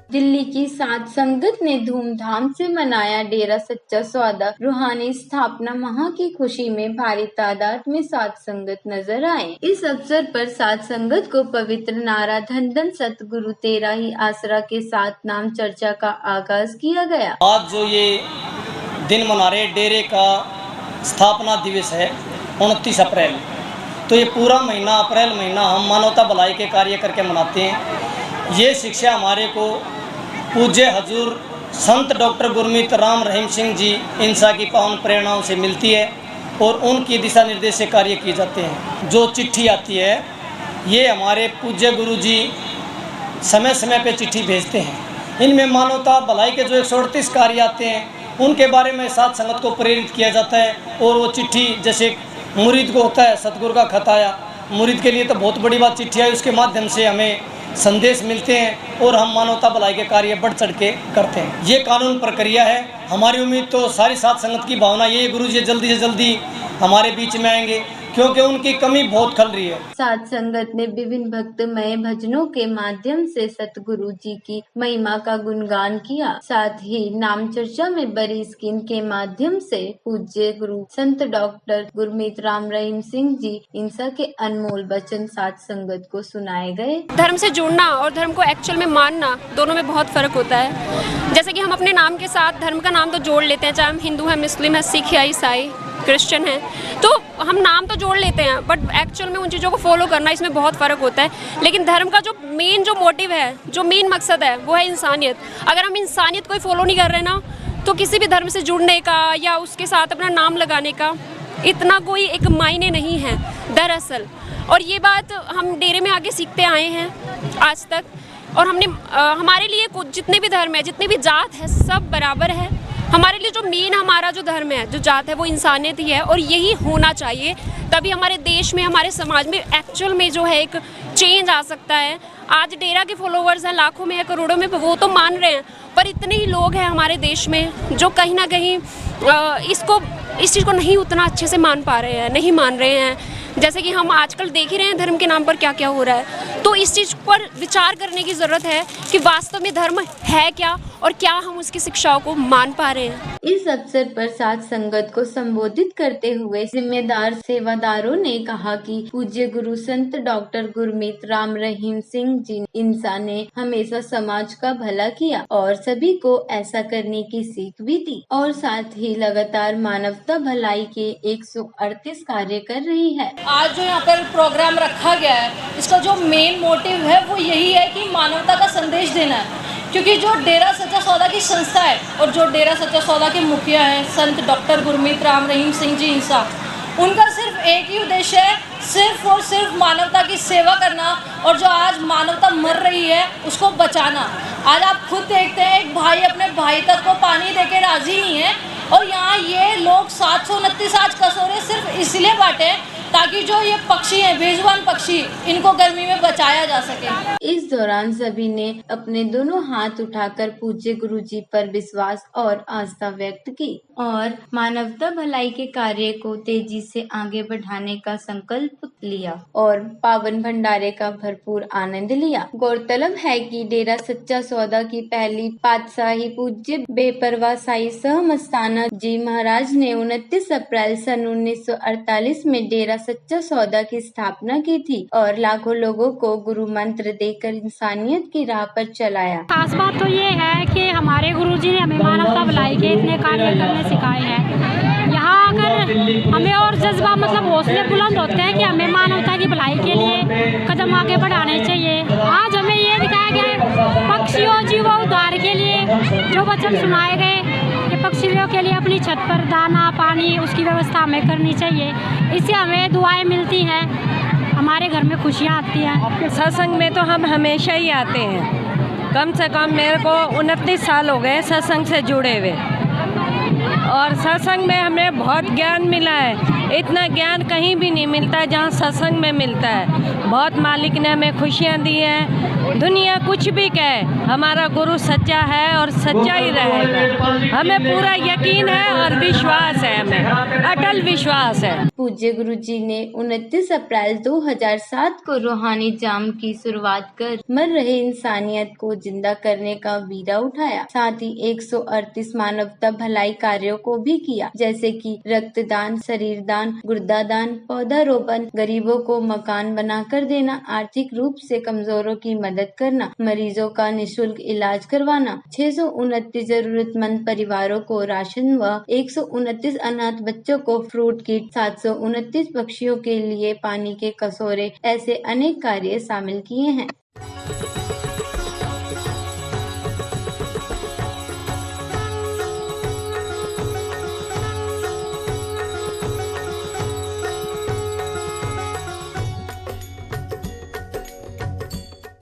दिल्ली की सात संगत ने धूमधाम से मनाया डेरा सच्चा सौदा रूहानी स्थापना माह की खुशी में भारी तादाद में सात संगत नजर आए। इस अवसर पर सात संगत को पवित्र नारा धन धन सतगुरु तेरा ही आसरा के साथ नाम चर्चा का आगाज किया गया। आज जो ये दिन मना रहे डेरे का स्थापना दिवस है 29 अप्रैल, तो ये पूरा महीना अप्रैल महीना हम मानवता भलाई के कार्य करके मनाते हैं। ये शिक्षा हमारे को पूज्य हजूर संत डॉक्टर गुरमीत राम रहीम सिंह जी इंसा की पावन प्रेरणाओं से मिलती है और उनकी दिशा निर्देश से कार्य किए जाते हैं। जो चिट्ठी आती है ये हमारे पूज्य गुरु जी समय समय पे चिट्ठी भेजते हैं। इनमें मानवता भलाई के जो 138 कार्य आते हैं उनके बारे में सात संगत को प्रेरित किया जाता है। और वो चिट्ठी जैसे मुरीद को होता है सतगुरु का खत आया, मुरीद के लिए तो बहुत बड़ी बात चिट्ठी आई, उसके माध्यम से हमें संदेश मिलते हैं और हम मानवता भलाई के कार्य बढ़ चढ़ के करते हैं। ये कानून प्रक्रिया है। हमारी उम्मीद तो सारी सात संगत की भावना ये है गुरु जी जल्दी से जल्दी हमारे बीच में आएंगे, क्योंकि उनकी कमी बहुत खल रही है। सात संगत ने विभिन्न भक्तमय भजनों के माध्यम से सतगुरु जी की महिमा का गुणगान किया। साथ ही नाम चर्चा में बड़ी स्क्रीन के माध्यम से पूज्य गुरु संत डॉक्टर गुरमीत राम रहीम सिंह जी इंसा के अनमोल वचन सात संगत को सुनाए गए। धर्म से जुड़ना और धर्म को एक्चुअल में मानना दोनों में बहुत फर्क होता है। जैसे कि हम अपने नाम के साथ धर्म का नाम तो जोड़ लेते हैं, चाहे हम हिंदू हैं, मुस्लिम है, सिख है, ईसाई, क्रिश्चियन है, तो हम नाम तो जोड़ लेते हैं, बट एक्चुअल में उन चीज़ों को फॉलो करना इसमें बहुत फ़र्क होता है। लेकिन धर्म का जो मेन जो मोटिव है, जो मेन मकसद है, वो है इंसानियत। अगर हम इंसानियत को फॉलो नहीं कर रहे ना, तो किसी भी धर्म से जुड़ने का या उसके साथ अपना नाम लगाने का इतना कोई एक मायने नहीं है दरअसल। और ये बात हम डेरे में आके सीखते आए हैं आज तक, और हमने हमारे लिए जितने भी धर्म है, जितनी भी जात है, सब बराबर है। हमारे लिए जो मेन हमारा जो धर्म है, जो जात है, वो इंसानियत ही है और यही होना चाहिए। तभी हमारे देश में, हमारे समाज में एक्चुअल में जो है एक चेंज आ सकता है। आज डेरा के फॉलोवर्स हैं लाखों में, करोड़ों में, वो तो मान रहे हैं, पर इतने ही लोग हैं हमारे देश में जो कहीं ना कहीं इस चीज़ को नहीं उतना अच्छे से मान पा रहे हैं, नहीं मान रहे हैं। जैसे कि हम आजकल देख ही रहे हैं धर्म के नाम पर क्या क्या हो रहा है। तो इस चीज़ पर विचार करने की ज़रूरत है कि वास्तव में धर्म है क्या और क्या हम उसकी शिक्षाओं को मान पा रहे हैं। इस अवसर पर सात संगत को संबोधित करते हुए जिम्मेदार सेवादारों ने कहा कि पूज्य गुरु संत डॉक्टर गुरमीत राम रहीम सिंह जी इंसा ने हमेशा समाज का भला किया और सभी को ऐसा करने की सीख भी दी, और साथ ही लगातार मानवता भलाई के 138 कार्य कर रही है। आज जो यहाँ पर प्रोग्राम रखा गया है, इसका जो मेन मोटिव है वो यही है कि मानवता का संदेश देना है। क्योंकि जो डेरा सच्चा सौदा की संस्था है और जो डेरा सच्चा सौदा के मुखिया हैं संत डॉक्टर गुरमीत राम रहीम सिंह जी इंसा, उनका सिर्फ एक ही उद्देश्य है, सिर्फ और सिर्फ मानवता की सेवा करना, और जो आज मानवता मर रही है उसको बचाना। आज आप खुद देखते हैं एक भाई अपने भाई तक को पानी देके राजी नहीं है, और यहाँ ये लोग 729 आज कसोरे सिर्फ इसलिए बांटे ताकि जो ये पक्षी हैं, बेजुबान पक्षी, इनको गर्मी में बचाया जा सके। इस दौरान सभी ने अपने दोनों हाथ उठाकर पूज्य गुरु जी पर विश्वास और आस्था व्यक्त की और मानवता भलाई के कार्य को तेजी से आगे बढ़ाने का संकल्प लिया और पावन भंडारे का भरपूर आनंद लिया। गौरतलब है कि डेरा सच्चा सौदा की पहली पातशाही पूज्य बेपरवाह साई सहमस्ताना जी महाराज ने 29 अप्रैल सन 1948 में डेरा सच्चा सौदा की स्थापना की थी और लाखों लोगों को गुरु मंत्र देकर इंसानियत की राह पर चलाया। खास बात तो ये है कि हमारे गुरुजी ने हमें मानवता भलाई के इतने कार्य करने सिखाए हैं। यहाँ आकर हमें और जज्बा मतलब हौसले बुलंद होते हैं कि हमें मानवता की भलाई के लिए कदम आगे बढ़ाने चाहिए। आज हमें ये दिखाया गया है पक्षियों जीवों उद्धार के लिए जो वचन सुनाए गए कि पक्षियों के लिए अपनी छत पर दाना पानी उसकी व्यवस्था हमें करनी चाहिए। इससे हमें दुआएं मिलती हैं, हमारे घर में खुशियाँ आती हैं। सत्संग में तो हम हमेशा ही आते हैं। कम से कम मेरे को 29 साल हो गए सत्संग से जुड़े हुए, और सत्संग में हमें बहुत ज्ञान मिला है। इतना ज्ञान कहीं भी नहीं मिलता है जहाँ सत्संग में मिलता है। बहुत मालिक ने हमें खुशियाँ दी हैं, दुनिया कुछ भी कहे, हमारा गुरु सच्चा है और सच्चा ही रहेगा। हमें पूरा यकीन है और विश्वास है, हमें अटल विश्वास है। पूज्य गुरुजी ने 29 अप्रैल 2007 को रूहानी जाम की शुरुआत कर मर रहे इंसानियत को जिंदा करने का बीड़ा उठाया। साथ ही 138 मानवता भलाई कार्यों को भी किया, जैसे कि रक्तदान, शरीर दान, गुर्दा दान, पौधारोपण, गरीबों को मकान बनाकर देना, आर्थिक रूप से कमजोरों की मदद करना, मरीजों का निःशुल्क इलाज करवाना, 629 जरूरतमंद परिवारों को राशन व 129 अनाथ बच्चों को फ्रूट किट, 729 पक्षियों के लिए पानी के कसोरे, ऐसे अनेक कार्य शामिल किए हैं।